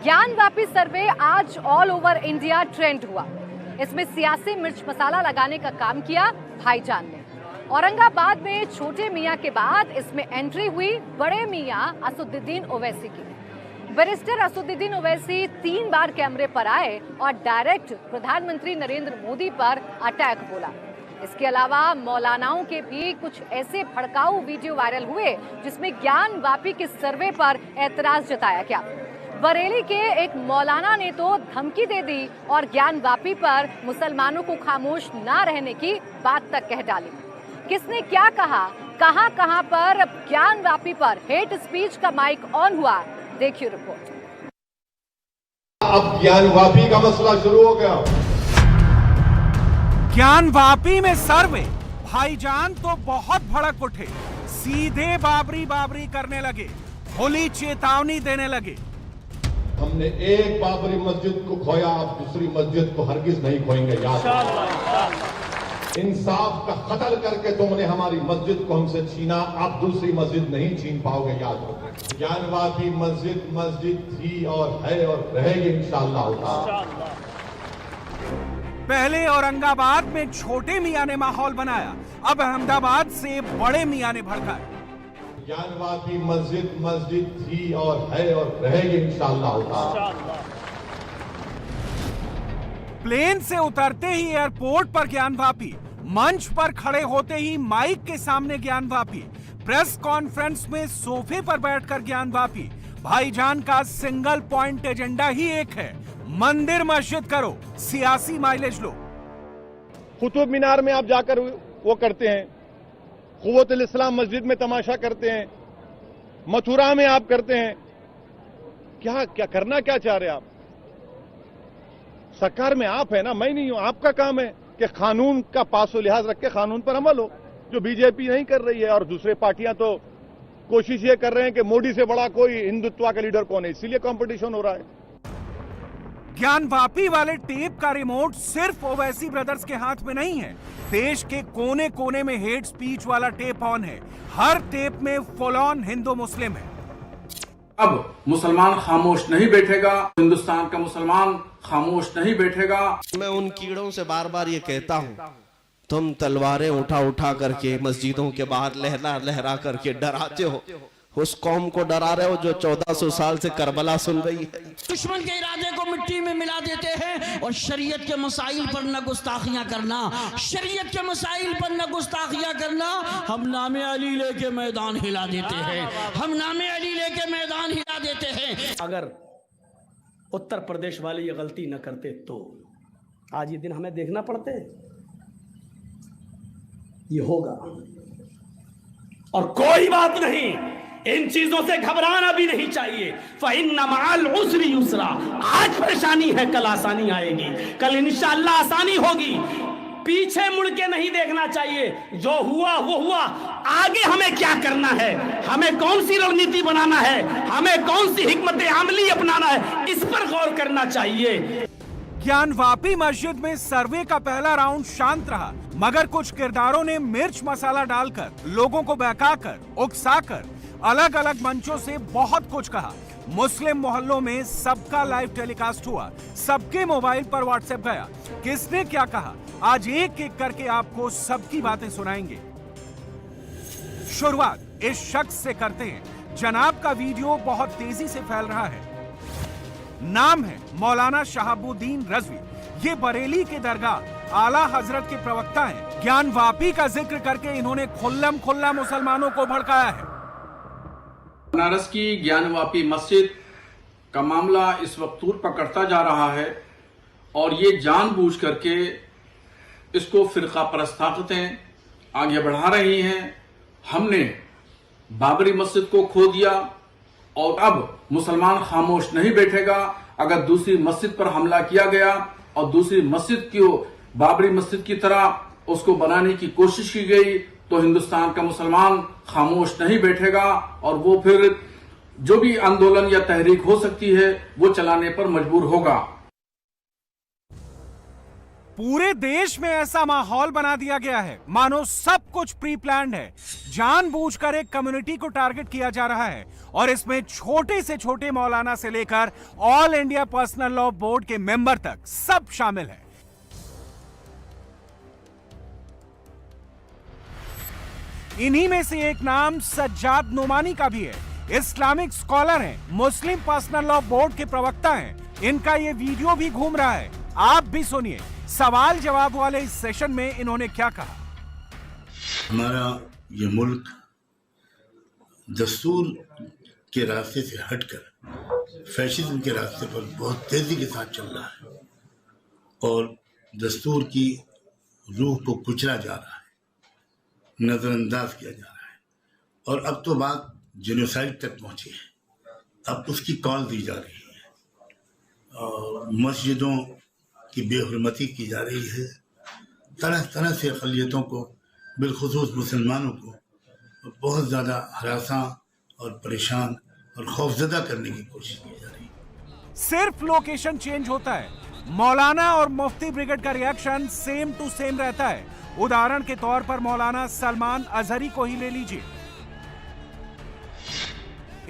ज्ञानवापी सर्वे आज all over India trend हुआ। इसमें सियासी मिर्च मसाला लगाने का काम किया भाईजान ने। औरंगाबाद में छोटे मियां के बाद इसमें एंट्री हुई बड़े मियां असदुद्दीन ओवैसी की। बैरिस्टर असदुद्दीन ओवैसी 3 बार कैमरे पर आए और डायरेक्ट प्रधानमंत्री नरेंद्र मोदी पर अटैक बोला। इसके अलावा मौलानाओं के भी कुछ ऐसे भड़काऊ वीडियो वायरल हुए जिसमें ज्ञानवापी के सर्वे पर ऐतराज जताया गया। बरेली के एक मौलाना ने तो धमकी दे दी और ज्ञानवापी पर मुसलमानों को खामोश ना रहने की बात तक कह डाली। किसने क्या कहा, कहां पर ज्ञानवापी पर हेट स्पीच का माइक ऑन हुआ, देखिए रिपोर्ट। अब ज्ञानवापी का मसला शुरू हो गया। ज्ञानवापी में सर्वे, भाईजान तो बहुत भड़क उठे, सीधे बाबरी करने लगे, खुली चेतावनी देने लगे। हमने एक बाबरी मस्जिद को खोया, अब दूसरी मस्जिद को हरगिज नहीं खोएंगे। याद इंसाफ का कत्ल करके तुमने हमारी मस्जिद को हमसे छीना, आप दूसरी मस्जिद नहीं छीन पाओगे। याद रखो, ज्ञानवापी मस्जिद थी और है और रहेगी इंशाअल्लाह। पहले औरंगाबाद में छोटे मियां ने माहौल बनाया, अब अहमदाबाद से बड़े मियां ने भड़काया। ज्ञानवापी मस्जिद थी और है और रहेगी इंशाअल्लाह। प्लेन से उतरते ही एयरपोर्ट पर ज्ञानवापी, मंच पर खड़े होते ही माइक के सामने ज्ञानवापी, प्रेस कॉन्फ्रेंस में सोफे पर बैठकर ज्ञानवापी। भाईजान का सिंगल पॉइंट एजेंडा ही एक है, मंदिर मस्जिद करो, सियासी माइलेज लो। कुतुब मीनार में आप जाकर वो करते हैं, कुव्वतुल इस्लाम मस्जिद में तमाशा करते हैं, मथुरा में आप करते हैं। क्या करना क्या चाह रहे हैं आप? सरकार में आप है ना, मैं नहीं हूं। आपका काम है कि कानून का पासो लिहाज रख के कानून पर अमल हो, जो बीजेपी नहीं कर रही है। और दूसरे पार्टियां तो कोशिश ये कर रहे हैं कि मोदी से बड़ा कोई हिंदुत्व का लीडर कौन है, इसीलिए कंपटीशन हो रहा है। ज्ञानवापी वाले टेप का रिमोट सिर्फ ओवैसी ब्रदर्स के हाथ में नहीं है, देश के कोने कोने में हेट स्पीच वाला टेप ऑन है। हर टेप में फुल ऑन हिंदू मुस्लिम है। अब मुसलमान खामोश नहीं बैठेगा, हिंदुस्तान का मुसलमान खामोश नहीं बैठेगा। मैं उन कीड़ों से बार बार ये कहता हूँ, तुम तलवारें उठा करके मस्जिदों के बाहर लहरा करके डराते हो, उस कौम को डरा रहे हो जो 1400 साल से करबला सुन रही है। दुश्मन के इरादे को मिट्टी में मिला देते हैं और शरीयत के मसाइल पर न गुस्ताखियां करना, शरीयत के मसाइल पर न गुस्ताखियां करना। हम नामे अली लेके मैदान हिला देते हैं, हम नामे अली लेके मैदान हिला देते हैं। अगर उत्तर प्रदेश वाले ये गलती न करते तो आज ये दिन हमें देखना पड़ते। ये होगा और कोई बात नहीं, इन चीजों से घबराना भी नहीं चाहिए। फ़इन्न मअल उस्रि युस्रा, आज परेशानी है कल आसानी आएगी, कल इंशाअल्लाह आसानी होगी। पीछे मुड़ के नहीं देखना चाहिए, जो हुआ वो हुआ। आगे हमें क्या करना है, हमें कौन सी रणनीति बनाना है, हमें कौन सी हिकमत अमली अपनाना है, इस पर गौर करना चाहिए। ज्ञानवापी मस्जिद में सर्वे का पहला राउंड शांत रहा, मगर कुछ किरदारों ने मिर्च मसाला डालकर, लोगों को बहकाकर, उकसाकर, अलग अलग मंचों से बहुत कुछ कहा। मुस्लिम मोहल्लों में सबका लाइव टेलीकास्ट हुआ, सबके मोबाइल पर व्हाट्सएप गया। किसने क्या कहा, आज एक एक करके आपको सबकी बातें सुनाएंगे। शुरुआत इस शख्स से करते हैं। जनाब का वीडियो बहुत तेजी से फैल रहा है। नाम है मौलाना शहाबुद्दीन रजवी। ये बरेली के दरगाह आला हजरत के प्रवक्ता हैं। ज्ञानवापी का जिक्र करके इन्होंने खुल्ला मुसलमानों को भड़काया है। बनारस की ज्ञानवापी मस्जिद का मामला इस वक्त तूर पकड़ता जा रहा है और ये जानबूझ करके इसको फिरका परस्त ताकतें आगे बढ़ा रही हैं। हमने बाबरी मस्जिद को खो दिया और अब मुसलमान खामोश नहीं बैठेगा। अगर दूसरी मस्जिद पर हमला किया गया और दूसरी मस्जिद को बाबरी मस्जिद की तरह उसको बनाने की कोशिश की गई तो हिंदुस्तान का मुसलमान खामोश नहीं बैठेगा और वो फिर जो भी आंदोलन या तहरीक हो सकती है वो चलाने पर मजबूर होगा। पूरे देश में ऐसा माहौल बना दिया गया है मानो सब कुछ प्री प्लान्ड है। जानबूझकर एक कम्युनिटी को टारगेट किया जा रहा है और इसमें छोटे से छोटे मौलाना से लेकर all India personal law board के मेंबर तक सब शामिल है। इन्हीं में से एक नाम सज्जाद नोमानी का भी है। इस्लामिक स्कॉलर हैं, मुस्लिम पर्सनल लॉ बोर्ड के प्रवक्ता हैं। इनका ये वीडियो भी घूम रहा है, आप भी सुनिए। सवाल जवाब वाले इस सेशन में इन्होंने क्या कहा। हमारा ये मुल्क दस्तूर के रास्ते से हटकर फैशिज्म के रास्ते पर बहुत तेजी के साथ चल रहा है और दस्तूर की रूह को कुचला जा रहा है, नजरअंदाज किया जा रहा है और अब तो बात जेनोसाइड तक पहुंची है। अब उसकी कॉल दी जा रही है और मस्जिदों की बेहुरमती की जा रही है। तरह तरह से अक़लियतों को, बिलखुसूस मुसलमानों को बहुत ज़्यादा हरासा और परेशान और खौफजदा करने की कोशिश की जा रही है। सिर्फ लोकेशन चेंज होता है, मौलाना और मुफ्ती ब्रिगेड का रिएक्शन सेम टू सेम रहता है। उदाहरण के तौर पर मौलाना सलमान अजहरी को ही ले लीजिए।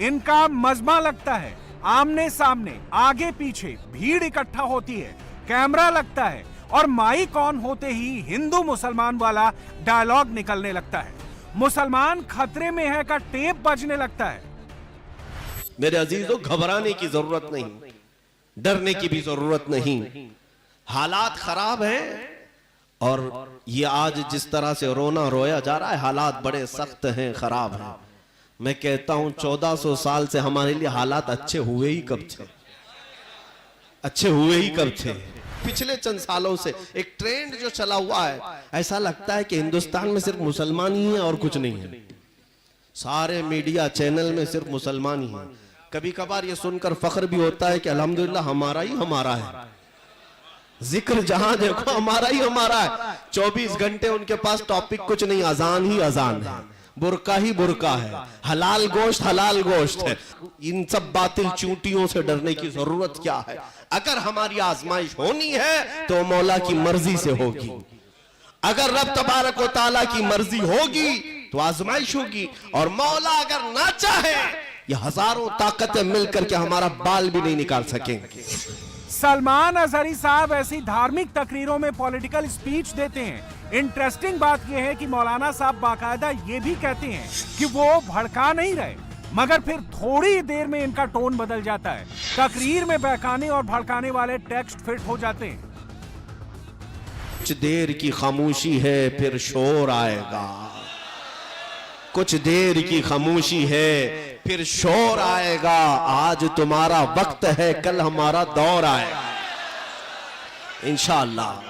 इनका मजमा लगता है, आमने सामने आगे पीछे भीड़ इकट्ठा होती है, कैमरा लगता है और माइक ऑन होते ही हिंदू मुसलमान वाला डायलॉग निकलने लगता है। मुसलमान खतरे में है का टेप बजने लगता है। मेरे अजीजों, घबराने की जरूरत नहीं, डरने की भी जरूरत नहीं। हालात खराब हैं और ये आज जिस तरह से रोना रोया जा रहा है, हालात बड़े सख्त हैं, खराब हैं। मैं कहता हूं 1400 साल से हमारे लिए हालात अच्छे हुए ही कब थे? अच्छे हुए ही कब थे? पिछले चंद सालों से एक ट्रेंड जो चला हुआ है, ऐसा लगता है कि हिंदुस्तान में सिर्फ मुसलमान ही है और कुछ नहीं है। सारे मीडिया चैनल में सिर्फ मुसलमान ही है। कभी कभार ये सुनकर फख्र भी होता है कि अल्हम्दुलिल्लाह हमारा ही हमारा है, जिक्र जहां देखो हमारा ही हमारा है। 24 घंटे उनके पास टॉपिक कुछ नहीं, अजान ही अजान है, बुरका ही बुरका है, हलाल गोश्त है। इन सब बातिल चूंटियों से डरने की जरूरत क्या है? अगर हमारी आजमाइश होनी है तो मौला की मर्जी से होगी। अगर रब तबारक व तआला की मर्जी होगी तो आजमाइश होगी, और मौला अगर ना चाहे ये हजारों ताकतें मिलकर के हमारा बाल भी नहीं निकाल सकेंगे। सलमान अजहरी साहब ऐसी धार्मिक तकरीरों में पॉलिटिकल स्पीच देते हैं। इंटरेस्टिंग बात यह है कि मौलाना साहब बाकायदा ये भी कहते हैं कि वो भड़का नहीं रहे, मगर फिर थोड़ी देर में इनका टोन बदल जाता है। तकरीर में बहकाने और भड़काने वाले टेक्स्ट फिट हो जाते हैं। कुछ देर की खामोशी है फिर शोर आएगा, कुछ देर की खामोशी है फिर शोर आएगा। आज तुम्हारा वक्त है, कल हमारा दौर आएगा इंशाअल्लाह।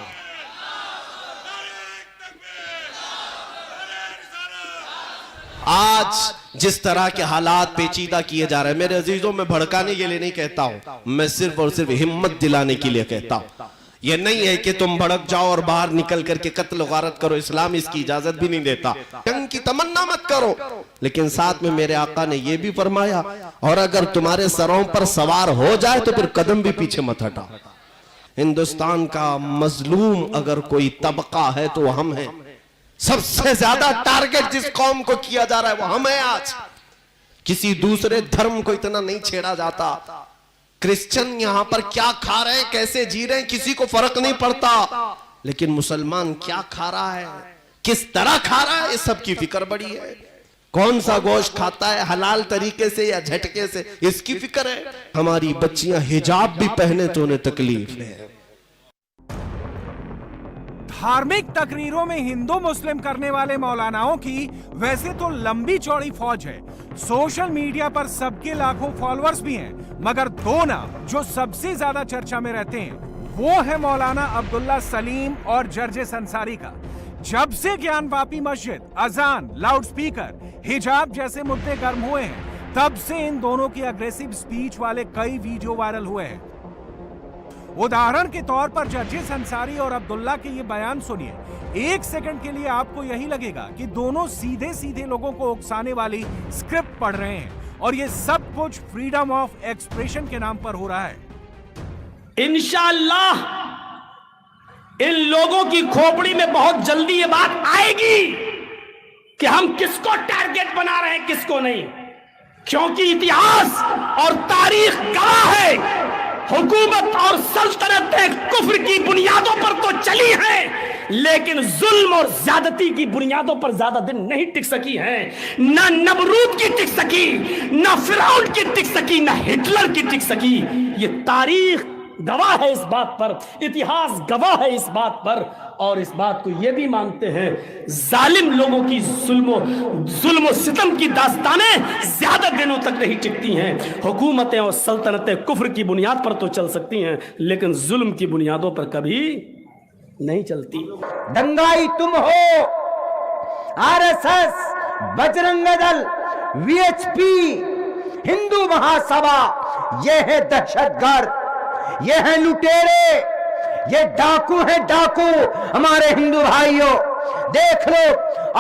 आज जिस तरह के हालात पेचीदा किए जा रहे हैं, मेरे अजीजों, में भड़काने के लिए नहीं कहता हूं, मैं सिर्फ और सिर्फ हिम्मत दिलाने के लिए कहता हूं। यह नहीं है कि तुम भड़क जाओ और बाहर निकल करके कत्ल गारत करो, इस्लाम इसकी इजाजत भी नहीं देता। जंग की तमन्ना मत करो, लेकिन साथ में मेरे आका ने यह भी फरमाया, और अगर तुम्हारे सरों पर सवार हो जाए तो फिर कदम भी पीछे मत हटाओ। हिंदुस्तान का मजलूम अगर कोई तबका है तो हम हैं। सबसे ज्यादा टारगेट जिस कौम को किया जा रहा है वो हम हैं। आज किसी दूसरे धर्म को इतना नहीं छेड़ा जाता। क्रिश्चियन यहां पर क्या खा रहे हैं, कैसे जी रहे हैं, किसी को फर्क नहीं पड़ता, लेकिन मुसलमान क्या खा रहा है, किस तरह खा रहा है, इस सब की फिक्र बड़ी है। कौन सा गोश्त खाता है, हलाल तरीके से या झटके से, इसकी फिक्र है। हमारी बच्चियां हिजाब भी पहने तो उन्हें तकलीफ है। धार्मिक तकरीरों में हिंदू मुस्लिम करने वाले मौलानाओं की वैसे तो लंबी चौड़ी फौज है। सोशल मीडिया पर सबके लाखों फॉलोअर्स भी हैं, मगर दो नाम जो सबसे ज्यादा चर्चा में रहते हैं वो है मौलाना अब्दुल्ला सलीम और जर्जेस अंसारी का। जब से ज्ञानवापी मस्जिद, अजान, लाउडस्पीकर, हिजाब जैसे मुद्दे गर्म हुए हैं, तब से इन दोनों की अग्रेसिव स्पीच वाले कई वीडियो वायरल हुए हैं। उदाहरण के तौर पर जर्जेस अंसारी और अब्दुल्ला के ये बयान सुनिए। एक सेकंड के लिए आपको यही लगेगा कि दोनों सीधे सीधे लोगों को उकसाने वाली स्क्रिप्ट पढ़ रहे हैं, और ये सब कुछ फ्रीडम ऑफ एक्सप्रेशन के नाम पर हो रहा है। इंशाअल्लाह इन लोगों की खोपड़ी में बहुत जल्दी ये बात आएगी कि हम किसको टारगेट बना रहे हैं, किसको नहीं, क्योंकि इतिहास और तारीख गवाह है, हुकूमत और सल्तनतें कुफ्र की बुनियादों पर तो चली हैं, लेकिन जुल्म और ज्यादती की बुनियादों पर ज्यादा दिन नहीं टिक सकी हैं। ना नमरूद की टिक सकी, ना फिरौन की टिक सकी, ना हिटलर की टिक सकी। ये तारीख गवाह है इस बात पर, इतिहास गवाह है इस बात पर, और इस बात को ये भी मानते हैं जालिम लोगों की जुल्म सितम की दास्तानें ज्यादा दिनों तक नहीं टिकती हैं। हुकूमतें और सल्तनतें कुफ्र की बुनियाद पर तो चल सकती हैं, लेकिन जुल्म की बुनियादों पर कभी नहीं चलती। दंगाई तुम हो, आरएसएस, बजरंग दल, वीएचपी, हिंदू महासभा, ये है दहशतगर्द, ये है लुटेरे, ये डाकू है डाकू। हमारे हिंदू भाइयों, देख लो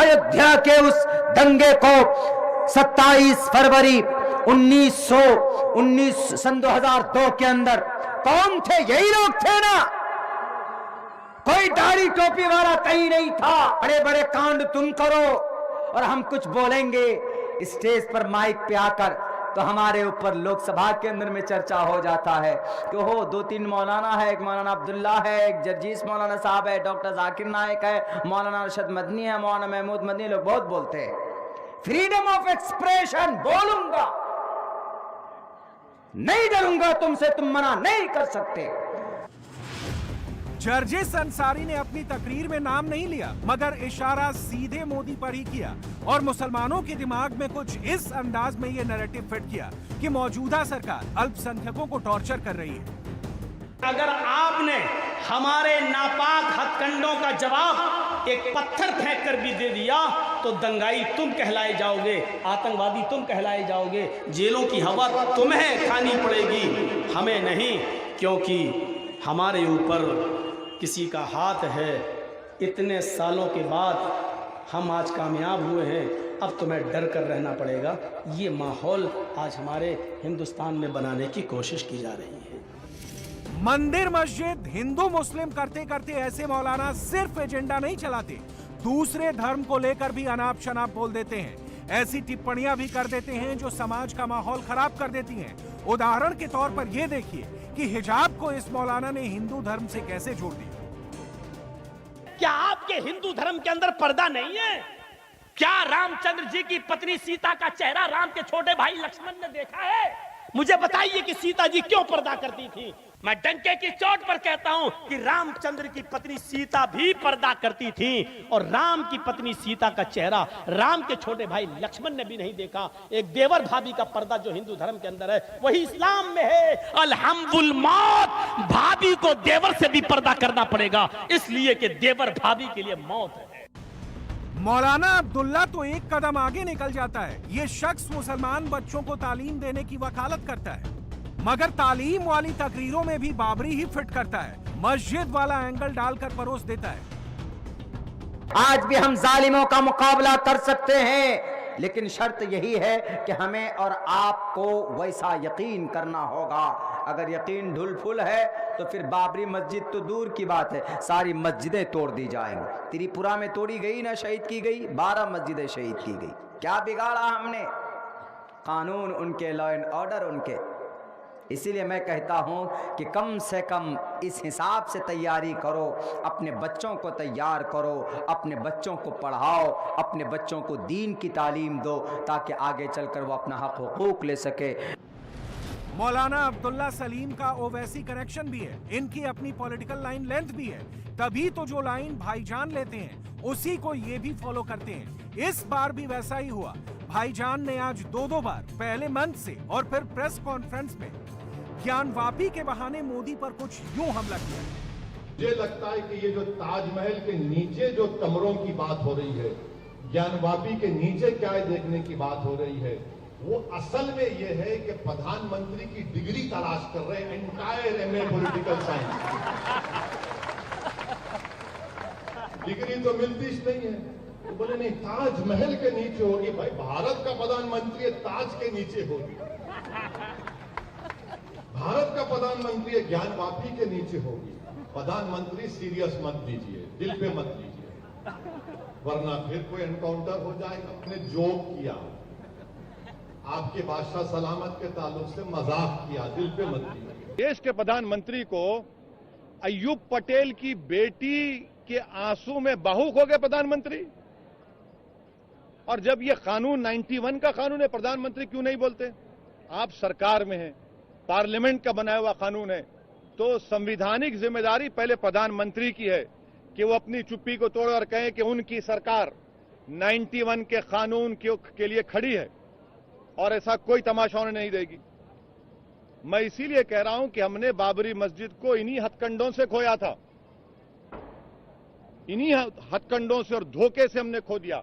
अयोध्या के उस दंगे को 27 फरवरी 1919 सन 2002 के अंदर कौन थे? यही लोग थे ना। कोई दाढ़ी टोपी वाला कहीं नहीं था। बड़े बड़े कांड तुम करो और हम कुछ बोलेंगे स्टेज पर माइक पे आकर, तो हमारे ऊपर लोकसभा के अंदर में चर्चा हो जाता है कि हो 2-3 मौलाना है, एक मौलाना अब्दुल्ला है, एक जर्जीस मौलाना साहब है, डॉक्टर जाकिर नायक है, मौलाना अरशद मदनी है, मौलाना महमूद मदनी। लोग बहुत बोलते हैं फ्रीडम ऑफ एक्सप्रेशन, बोलूंगा, नहीं डरूंगा तुमसे, तुम मना नहीं कर सकते। जर्जिस अंसारी ने अपनी तकरीर में नाम नहीं लिया, मगर इशारा सीधे मोदी पर ही किया और मुसलमानों के दिमाग में कुछ इस अंदाज में ये नैरेटिव फिट किया कि मौजूदा सरकार अल्पसंख्यकों को टॉर्चर कर रही है। अगर आपने हमारे नापाक हथकंडों का जवाब एक पत्थर फेंक कर भी दे दिया तो दंगाई तुम कहलाए जाओगे, आतंकवादी तुम कहलाए जाओगे, जेलों की हवा तुम्हें खानी पड़ेगी, हमें नहीं, क्योंकि हमारे ऊपर किसी का हाथ है। इतने सालों के बाद हम आज कामयाब हुए हैं, अब तुम्हें डर कर रहना पड़ेगा। ये माहौल आज हमारे हिंदुस्तान में बनाने की कोशिश की जा रही है। मंदिर मस्जिद हिंदू मुस्लिम करते करते ऐसे मौलाना सिर्फ एजेंडा नहीं चलाते, दूसरे धर्म को लेकर भी अनाप शनाप बोल देते हैं। ऐसी टिप्पणियां भी कर देते हैं जो समाज का माहौल खराब कर देती हैं। उदाहरण के तौर पर यह देखिए कि हिजाब को इस मौलाना ने हिंदू धर्म से कैसे जोड़ दिया। क्या आपके हिंदू धर्म के अंदर पर्दा नहीं है? क्या रामचंद्र जी की पत्नी सीता का चेहरा राम के छोटे भाई लक्ष्मण ने देखा है? मुझे बताइए कि सीता जी क्यों पर्दा करती थी। मैं डंके की चोट पर कहता हूं कि रामचंद्र की पत्नी सीता भी पर्दा करती थी, और राम की पत्नी सीता का चेहरा राम के छोटे भाई लक्ष्मण ने भी नहीं देखा। एक देवर भाभी का पर्दा जो हिंदू धर्म के अंदर है वही इस्लाम में है। अलहम्दुल मौत, भाभी को देवर से भी पर्दा करना पड़ेगा, इसलिए कि देवर भाभी के लिए मौत है। मौलाना अब्दुल्ला तो एक कदम आगे निकल जाता है। ये शख्स मुसलमान बच्चों को तालीम देने की वकालत करता है, मगर तालीम वाली तकरीरों में भी बाबरी ही फिट करता है, मस्जिद वाला एंगल डालकर परोस देता है। आज भी हम जालिमों का मुकाबला कर सकते हैं, लेकिन शर्त यही है कि हमें और आपको वैसा यकीन करना होगा। अगर यकीन ढुल फुल है तो फिर बाबरी मस्जिद तो दूर की बात है, सारी मस्जिदें तोड़ दी जाएंगी। त्रिपुरा में तोड़ी गई ना, शहीद की गई, 12 मस्जिदें शहीद की गई। क्या बिगाड़ा हमने? कानून उनके, लॉ एंड ऑर्डर उनके। इसीलिए मैं कहता हूं कि कम से कम इस हिसाब से तैयारी करो, अपने बच्चों को तैयार करो, अपने बच्चों को पढ़ाओ, अपने बच्चों को दीन की तालीम दो, ताकि आगे चलकर वो अपना हक हुकूक ले सके। मौलाना अब्दुल्ला सलीम का ओवैसी कनेक्शन भी है, इनकी अपनी पॉलिटिकल लाइन लेंथ भी है, तभी तो जो लाइन भाईजान लेते हैं उसी को ये भी फॉलो करते हैं। इस बार भी वैसा ही हुआ। भाईजान ने आज 2 बार, पहले मंच से और फिर प्रेस कॉन्फ्रेंस में ज्ञानवापी के बहाने मोदी पर कुछ यूं हमला किया। मुझे लगता है कि ये जो ताजमहल के नीचे जो कमरों की बात हो रही है, ज्ञानवापी के नीचे क्या देखने की बात हो रही है, वो असल में ये है कि प्रधानमंत्री की डिग्री तलाश कर रहे हैं, entire MA political science. Degree तो मिलती नहीं है, तो बोले नहीं ताजमहल के नीचे होगी। भाई भारत का प्रधानमंत्री ताज के नीचे होगी, भारत का प्रधानमंत्री ज्ञानवापी के नीचे होगी। प्रधानमंत्री सीरियस मत लीजिए, दिल पे मत लीजिए, वरना फिर कोई एनकाउंटर हो जाएगा। आपने जोक किया, आपके बादशाह सलामत के ताल्लुक से मजाक किया, दिल पे मत लीजिए। देश के प्रधानमंत्री को अय्यूब पटेल की बेटी के आंसू में भावुक हो गए प्रधानमंत्री। और जब ये कानून 91 का कानून है, प्रधानमंत्री क्यों नहीं बोलते? आप सरकार में हैं, पार्लियामेंट का बनाया हुआ कानून है, तो संवैधानिक जिम्मेदारी पहले प्रधानमंत्री की है कि वो अपनी चुप्पी को तोड़कर कहें कि उनकी सरकार 91 के कानून के लिए खड़ी है और ऐसा कोई तमाशा उन्हें नहीं देगी। मैं इसीलिए कह रहा हूं कि हमने बाबरी मस्जिद को इन्हीं हथकंडों से खोया था, इन्हीं हथकंडों से और धोखे से हमने खो दिया।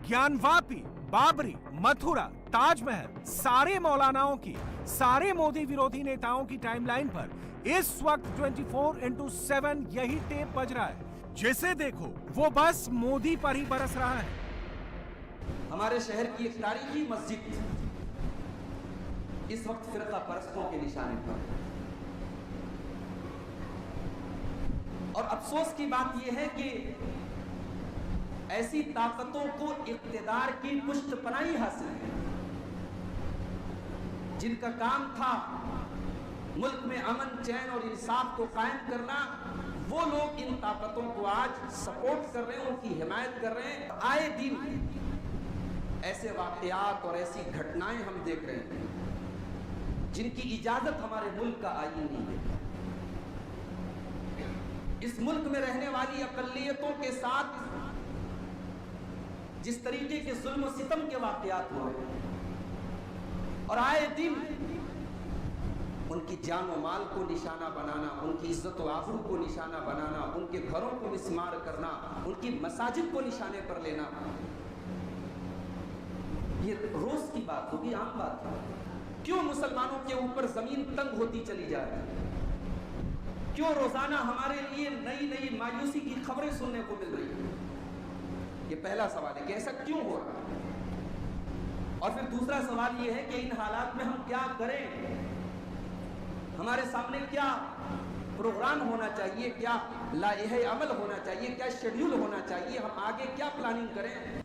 ज्ञानवापी, बाबरी, मथुरा, ताजमहल, सारे मौलानाओं की, सारे मोदी विरोधी नेताओं की टाइमलाइन पर इस वक्त 24/7 यही टेप बज रहा है। जिसे देखो वो बस मोदी पर ही बरस रहा है। हमारे शहर की एक तारीखी मस्जिद इस वक्त फिरका परस्तों के निशाने पर, और अफसोस की बात यह है कि ऐसी ताकतों को इक्तिदार की पुष्टपनाही हासिल है, जिनका काम था मुल्क में अमन, चैन और इंसाफ को कायम करना, वो लोग इन ताकतों को आज सपोर्ट कर रहे हैं, उनकी हिमायत कर रहे हैं। आए दिन ऐसे वाकयात और ऐसी घटनाएं हम देख रहे हैं जिनकी इजाजत हमारे मुल्क का आईन नहीं देता। इस मुल्क में रहने वाली अकलियतों के साथ जिस तरीके के जुल्म सितम के वाकयात हुए और आए दिन उनकी जान और माल को निशाना बनाना, उनकी इज्जत और आबरू को निशाना बनाना, उनके घरों को मिसमार करना, उनकी मसाजिद को निशाने पर लेना, ये रोज की बात होगी, आम बात है। क्यों मुसलमानों के ऊपर जमीन तंग होती चली जा रही है? क्यों रोजाना हमारे लिए नई नई मायूसी की खबरें सुनने को मिल रही है? ये पहला सवाल है कि ऐसा क्यों हो रहा है। और फिर दूसरा सवाल ये है कि इन हालात में हम क्या करें, हमारे सामने क्या प्रोग्राम होना चाहिए, क्या लाइहे अमल होना चाहिए, क्या शेड्यूल होना चाहिए, हम आगे क्या प्लानिंग करें।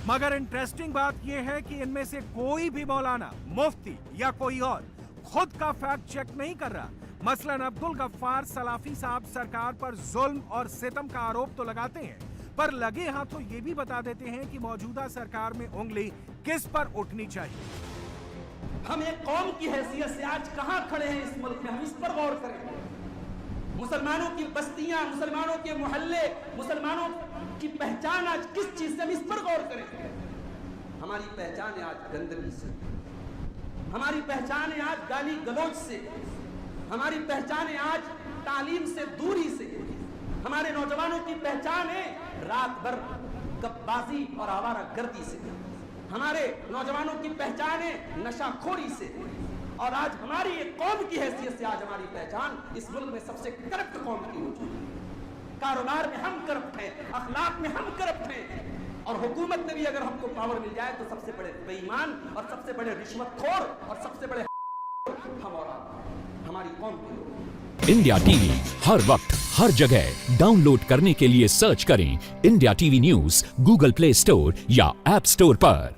मगर इंटरेस्टिंग बात यह है कि इनमें से कोई भी मौलाना, मुफ्ती या कोई और खुद का फैक्ट चेक नहीं कर रहा। मसलन अब्दुल गफ्फार सलाफी साहब सरकार पर जुल्म और सितम का आरोप तो लगाते हैं, पर लगे हाथों ये भी बता देते हैं कि मौजूदा सरकार में उंगली किस पर उठनी चाहिए। हम एक कौम की हैसियत से आज कहां खड़े हैं इस मुल्क में, हम इस पर गौर करें। मुसलमानों की बस्तियां, मुसलमानों के मोहल्ले, मुसलमानों की पहचान आज किस चीज से, हम इस पर गौर करें। हमारी पहचान है आज गंदगी से, हमारी पहचान है आज गाली गलौज से, हमारी पहचान है आज तालीम से दूरी से, हमारे नौजवानों की पहचान है रात भर गप्पाजी और आवारा गर्दी से, हमारे नौजवानों की पहचान है नशाखोरी से। और आज हमारी एक कौम की हैसियत से आज हमारी पहचान इस मुल्क में सबसे करप्ट कौम की हो चुकी है। कारोबार में हम करप्ट हैं, अखलाक में हम करप्ट हैं, और हुकूमत में भी अगर हमको पावर मिल जाए तो सबसे बड़े बेईमान और सबसे बड़े रिश्वतखोर और सबसे बड़े हम और हमारी कौम के लोग। इंडिया टीवी हर वक्त हर जगह डाउनलोड करने के लिए सर्च करें India TV news Google play store या ऐप स्टोर पर।